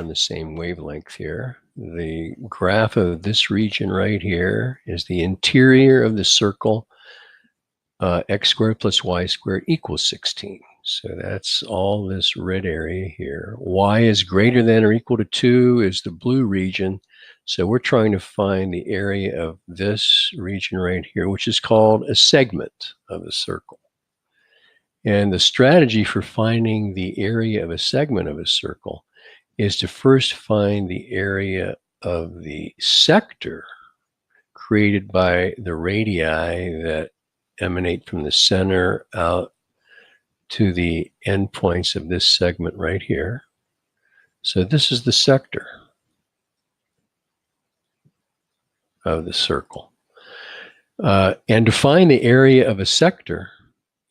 on the same wavelength here. The graph of this region right here is the interior of the circle, x squared plus y squared equals 16. So that's all this red area here. Y is greater than or equal to 2 is the blue region. So we're trying to find the area of this region right here, which is called a segment of a circle. And the strategy for finding the area of a segment of a circle is to first find the area of the sector created by the radii that emanate from the center out to the endpoints of this segment right here. So this is the sector of the circle. And to find the area of a sector,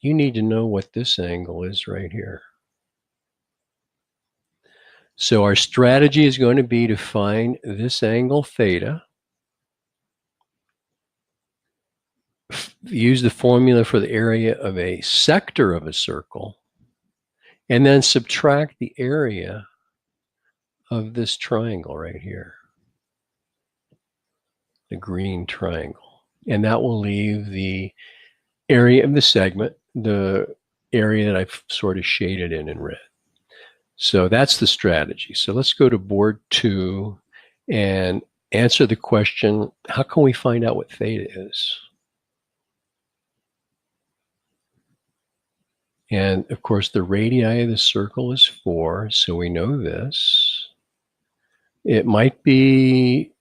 you need to know what this angle is right here. So our strategy is going to be to find this angle theta, use the formula for the area of a sector of a circle, and then subtract the area of this triangle right here, the green triangle. And that will leave the area of the segment, the area that I've sort of shaded in red. So that's the strategy. So let's go to board 2 and answer the question, how can we find out what theta is? And of course, the radii of the circle is 4, so we know this. It might be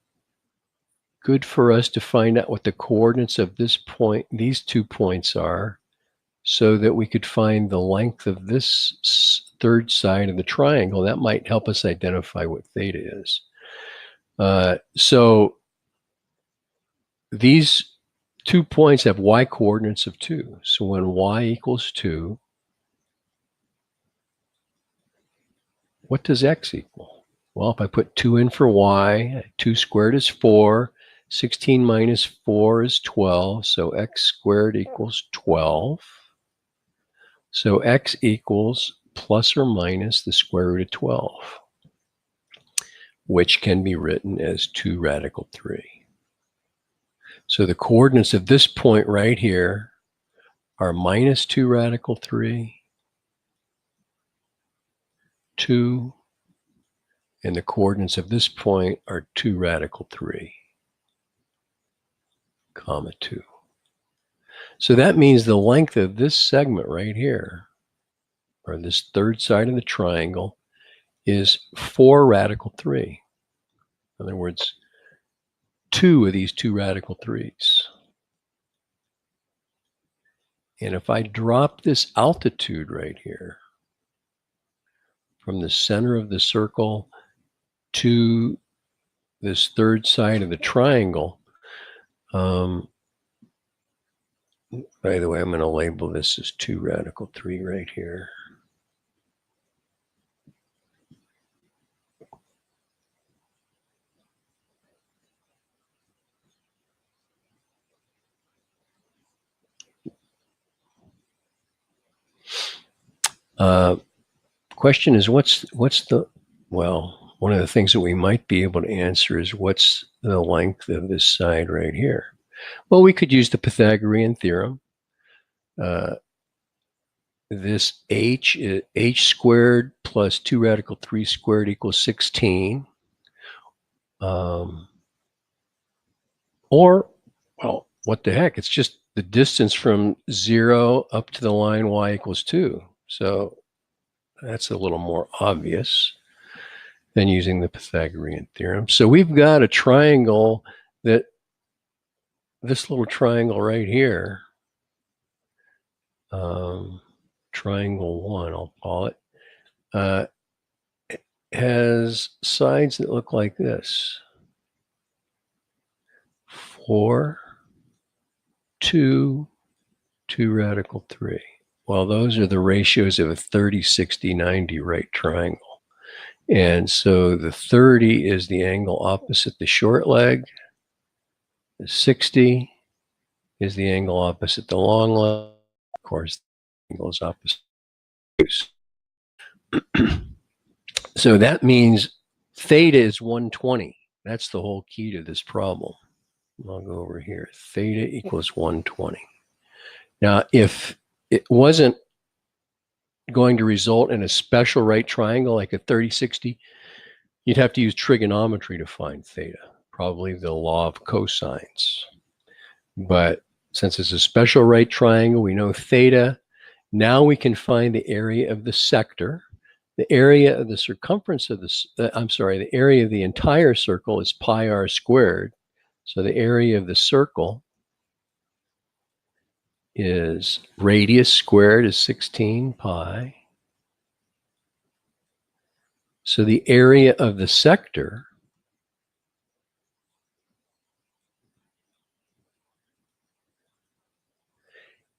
good for us to find out what the coordinates of this point, these 2 points are, so that we could find the length of this third side of the triangle. That might help us identify what theta is. So these 2 points have y coordinates of 2. So when y equals 2, what does x equal? Well, if I put 2 in for y, 2 squared is 4, 16 minus 4 is 12, so x squared equals 12. So x equals plus or minus the square root of 12, which can be written as 2 radical 3. So the coordinates of this point right here are minus 2 radical 3, 2, and the coordinates of this point are 2 radical 3, comma 2. So that means the length of this segment right here, or this third side of the triangle, is 4 radical 3. In other words, 2 of these 2 radical 3s. And if I drop this altitude right here from the center of the circle to this third side of the triangle, by the way, I'm going to label this as 2 radical 3 right here. Question is, what's the, well, one of the things that we might be able to answer is what's the length of this side right here? Well, we could use the Pythagorean Theorem. This h squared plus 2 radical 3 squared equals 16. Or, well, what the heck? It's just the distance from 0 up to the line y equals 2. So that's a little more obvious than using the Pythagorean theorem. So we've got a triangle that, this little triangle right here, triangle 1, I'll call it, has sides that look like this. 4, 2, 2 radical 3. Well, those are the ratios of a 30, 60, 90 right triangle. And so the 30 is the angle opposite the short leg. The 60 is the angle opposite the long leg. Of course, the angle is opposite. So that means Theta is 120. That's the whole key to this problem. I'll go over here. Theta equals 120. Now, if it wasn't going to result in a special right triangle like a 30-60, you'd have to use trigonometry to find theta, probably the law of cosines. But since it's a special right triangle, we know theta. Now we can find the area of the sector. The area of the circumference of the area of the entire circle is pi r squared. So the area of the circle is radius squared is 16 pi. So the area of the sector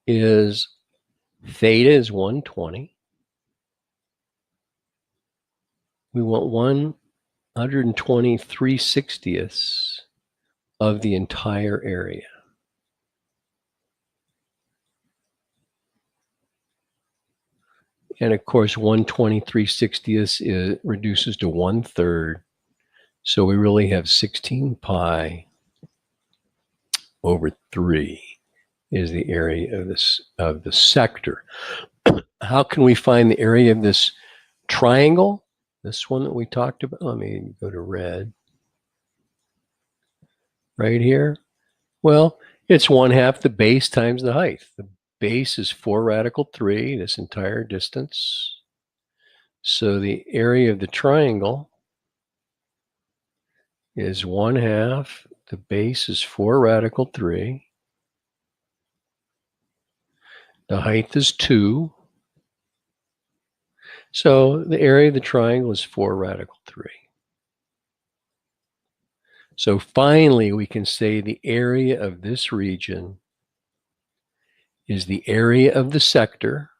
is theta is 120. We want 123/60ths of the entire area. And of course, 123/60ths reduces to 1/3. So we really have 16 pi over 3 is the area of the sector. How can we find the area of this triangle? This one that we talked about. Let me go to red. Right here. Well, it's 1/2 the base times the height. The base is 4 radical 3, this entire distance. So the area of the triangle is 1/2. The base is 4 radical 3. The height is 2. So the area of the triangle is 4 radical 3. So finally, we can say the area of this region is the area of the sector,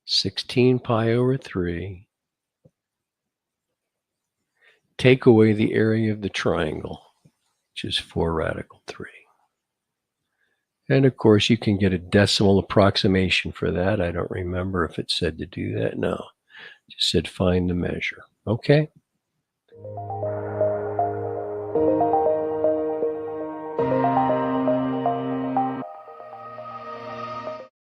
16 pi over 3. Take away the area of the triangle, which is 4 radical 3. And of course, you can get a decimal approximation for that. I don't remember if it said to do that. No, it just said find the measure. Okay.